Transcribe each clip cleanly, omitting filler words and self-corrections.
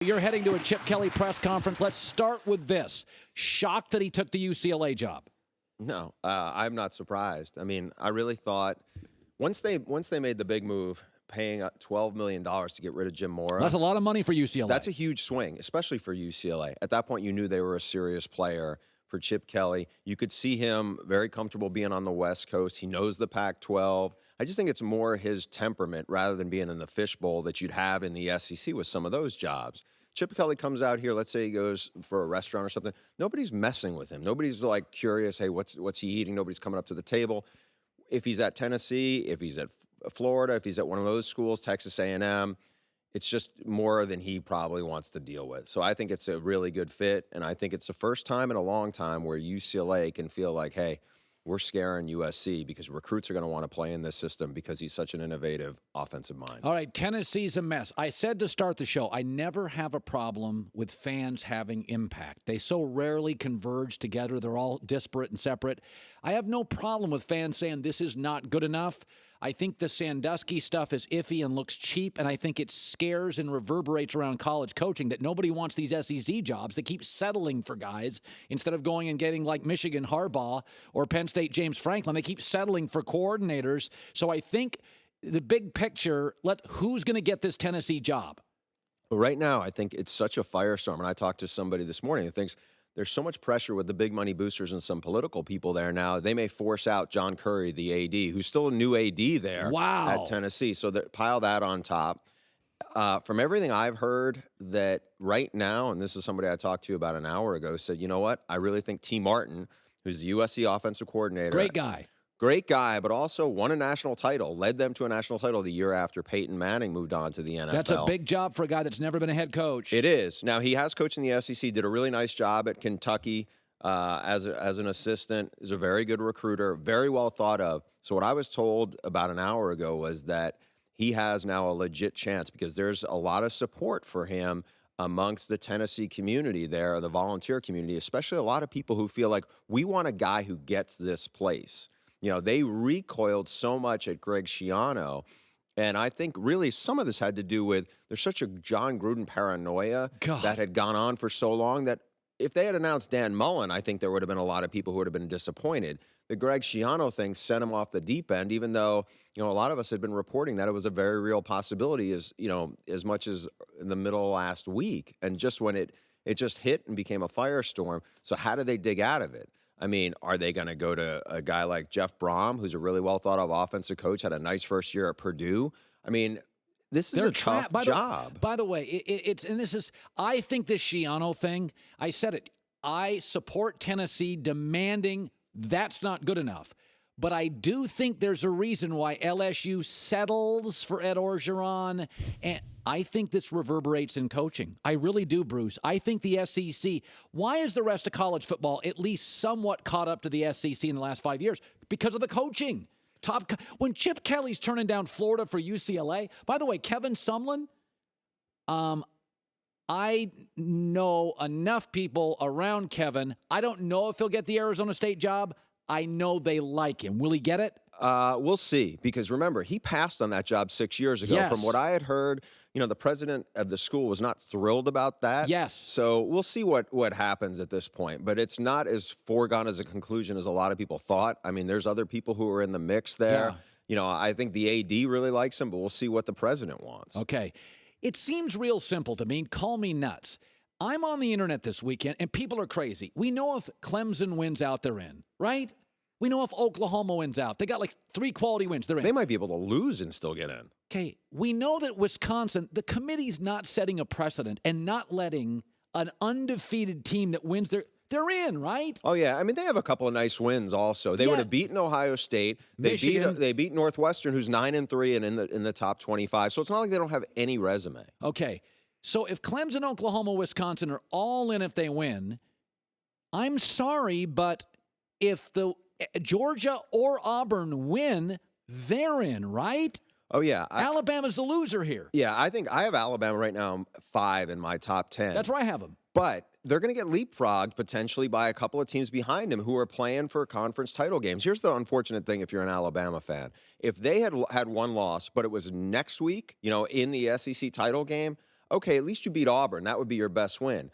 You're heading to a Chip Kelly press conference. Let's start with this. Shocked that he took the UCLA job? No, I'm not surprised. I mean, I really thought once they made the big move, paying $12 million to get rid of Jim Mora. That's a lot of money for UCLA. That's a huge swing, especially for UCLA. At that point, you knew they were a serious player for Chip Kelly. You could see him very comfortable being on the West Coast. He knows the Pac-12. I just think it's more his temperament rather than being in the fishbowl that you'd have in the SEC with some of those jobs. Chip Kelly comes out here, let's say he goes for a restaurant or something. Nobody's messing with him. Nobody's like curious, hey, what's he eating? Nobody's coming up to the table. If he's at Tennessee, if he's at Florida, if he's at one of those schools, Texas A&M, it's just more than he probably wants to deal with. So I think it's a really good fit, and I think it's the first time in a long time where UCLA can feel like, hey, we're scaring USC because recruits are going to want to play in this system because he's such an innovative offensive mind. All right, Tennessee's a mess. I said to start the show, I never have a problem with fans having impact. They so rarely converge together. They're all disparate and separate. I have no problem with fans saying this is not good enough. I think the Sandusky stuff is iffy and looks cheap, and I think it scares and reverberates around college coaching that nobody wants these SEC jobs. They keep settling for guys instead of going and getting like Michigan Harbaugh or Penn State James Franklin. They keep settling for coordinators. So I think the big picture, who's going to get this Tennessee job? Right now, I think it's such a firestorm, and I talked to somebody this morning who thinks there's so much pressure with the big money boosters and some political people there now. They may force out John Curry, the AD, who's still a new AD there at Tennessee. So pile that on top. From everything I've heard, that right now, and this is somebody I talked to about an hour ago, said, you know what? I really think T. Martin, who's the USC offensive coordinator. Great guy, but also won a national title, led them to a national title the year after Peyton Manning moved on to the NFL. That's a big job for a guy that's never been a head coach. It is. Now, he has coached in the SEC, did a really nice job at Kentucky as an assistant, is a very good recruiter, very well thought of. So what I was told about an hour ago was that he has now a legit chance because there's a lot of support for him amongst the Tennessee community there, the volunteer community, especially a lot of people who feel like we want a guy who gets this place. You know, they recoiled so much at Greg Schiano, and I think really some of this had to do with there's such a John Gruden paranoia that had gone on for so long that if they had announced Dan Mullen, I think there would have been a lot of people who would have been disappointed. The Greg Schiano thing sent him off the deep end, even though, you know, a lot of us had been reporting that it was a very real possibility as much as in the middle of last week. And just when it just hit and became a firestorm. So how do they dig out of it? I mean, are they going to go to a guy like Jeff Brom, who's a really well-thought-of offensive coach, had a nice first year at Purdue? I mean, this is a tough job. By the way, I think this Schiano thing, I said it, I support Tennessee demanding that's not good enough. But I do think there's a reason why LSU settles for Ed Orgeron, and I think this reverberates in coaching. I really do, Bruce. I think the SEC, why is the rest of college football at least somewhat caught up to the SEC in the last 5 years? Because of the coaching. When Chip Kelly's turning down Florida for UCLA, by the way, Kevin Sumlin, I know enough people around Kevin. I don't know if he'll get the Arizona State job. I know they like him. Will he get it? We'll see, because remember, he passed on that job 6 years ago. Yes. From what I had heard, the president of the school was not thrilled about that. Yes. So we'll see what happens at this point. But it's not as foregone as a conclusion as a lot of people thought. I mean, there's other people who are in the mix there. Yeah. I think the AD really likes him, but we'll see what the president wants. Okay. It seems real simple to me. Call me nuts. I'm on the internet this weekend, and people are crazy. We know if Clemson wins out, they're in, right? We know if Oklahoma wins out. They got like 3 quality wins. They're in. They might be able to lose and still get in. Okay, we know that Wisconsin, the committee's not setting a precedent and not letting an undefeated team that wins they're in, right? Oh, yeah. I mean, they have a couple of nice wins also. They would have beaten Ohio State. They beat Northwestern, who's 9-3 and in the top 25. So it's not like they don't have any resume. Okay. So if Clemson, Oklahoma, Wisconsin are all in if they win, I'm sorry, but if the Georgia or Auburn win, they're in, right? Oh, yeah. Alabama's the loser here. Yeah, I think I have Alabama right now 5 in my top 10. That's where I have them. But they're going to get leapfrogged potentially by a couple of teams behind them who are playing for conference title games. Here's the unfortunate thing if you're an Alabama fan. If they had one loss, but it was next week, in the SEC title game, okay, at least you beat Auburn. That would be your best win.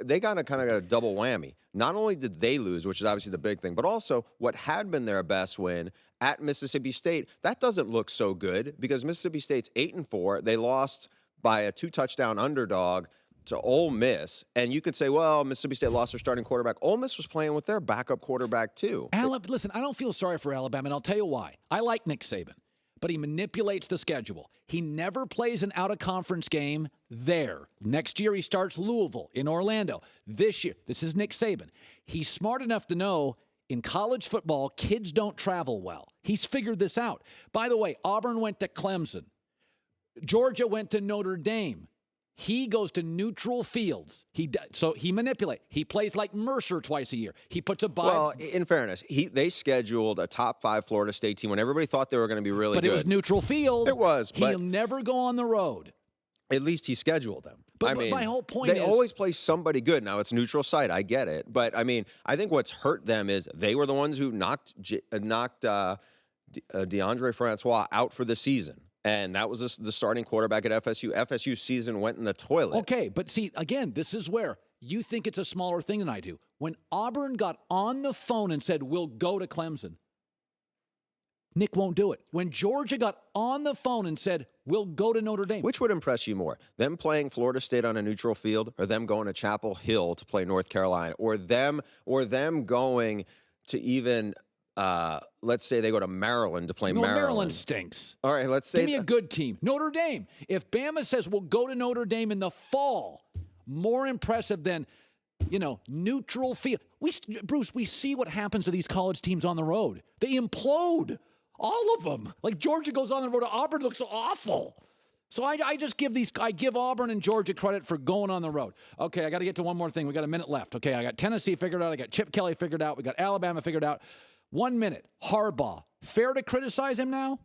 They kind of got a double whammy. Not only did they lose, which is obviously the big thing, but also what had been their best win at Mississippi State. That doesn't look so good because Mississippi State's 8-4. They lost by a 2-touchdown underdog to Ole Miss, and you could say, well, Mississippi State lost their starting quarterback. Ole Miss was playing with their backup quarterback too. Listen, I don't feel sorry for Alabama, and I'll tell you why. I like Nick Saban, but he manipulates the schedule. He never plays an out-of-conference game there. Next year, he starts Louisville in Orlando. This year, this is Nick Saban. He's smart enough to know in college football, kids don't travel well. He's figured this out. By the way, Auburn went to Clemson. Georgia went to Notre Dame. He goes to neutral fields. So he manipulates. He plays like Mercer twice a year. He puts a bye. Well, in fairness, they scheduled a top 5 Florida State team when everybody thought they were going to be really good. But it was neutral field. It was. He'll never go on the road. At least he scheduled them. But my whole point is they always play somebody good. Now it's neutral site. I get it, but I mean, I think what's hurt them is they were the ones who knocked DeAndre Francois out for the season. And that was the starting quarterback at FSU. FSU's season went in the toilet. Okay, but see, again, this is where you think it's a smaller thing than I do. When Auburn got on the phone and said, we'll go to Clemson, Nick won't do it. When Georgia got on the phone and said, we'll go to Notre Dame. Which would impress you more? Them playing Florida State on a neutral field, or them going to Chapel Hill to play North Carolina, or them going to even let's say they go to Maryland to play Maryland. Maryland stinks. All right, let's say give me a good team. Notre Dame. If Bama says we'll go to Notre Dame in the fall, more impressive than, neutral field. Bruce, we see what happens to these college teams on the road. They implode. All of them. Like Georgia goes on the road to Auburn, looks awful. So I just give Auburn and Georgia credit for going on the road. Okay, I got to get to one more thing. We got a minute left. Okay, I got Tennessee figured out. I got Chip Kelly figured out. We got Alabama figured out. 1 minute. Harbaugh. Fair to criticize him now?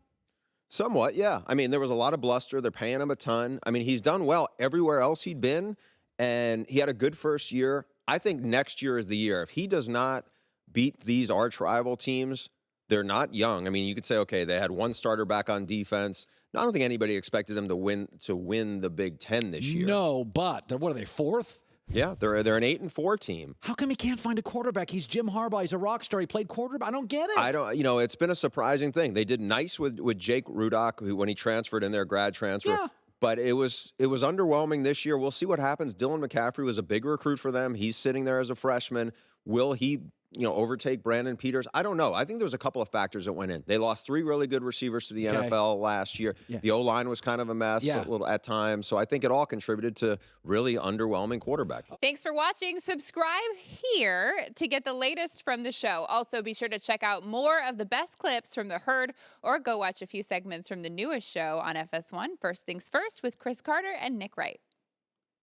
Somewhat, yeah. I mean, there was a lot of bluster. They're paying him a ton. I mean, he's done well everywhere else he'd been, and he had a good first year. I think next year is the year. If he does not beat these arch rival teams, they're not young. I mean, you could say, okay, they had one starter back on defense. I don't think anybody expected them to win the Big Ten this year. No, but what are they, 4th? Yeah, they're an 8-4 team. How come he can't find a quarterback? He's Jim Harbaugh. He's a rock star. He played quarterback. I don't get it. It's been a surprising thing. They did nice with Jake Rudock when he transferred in their grad transfer. Yeah. But it was underwhelming this year. We'll see what happens. Dylan McCaffrey was a big recruit for them. He's sitting there as a freshman. Will he overtake Brandon Peters? I don't know. I think there was a couple of factors that went in. They lost 3 really good receivers to the NFL last year. Yeah. The O-line was kind of a mess a little at times. So I think it all contributed to really underwhelming quarterback. Thanks for watching. Subscribe here to get the latest from the show. Also, be sure to check out more of the best clips from The Herd or go watch a few segments from the newest show on FS1, First Things First with Chris Carter and Nick Wright.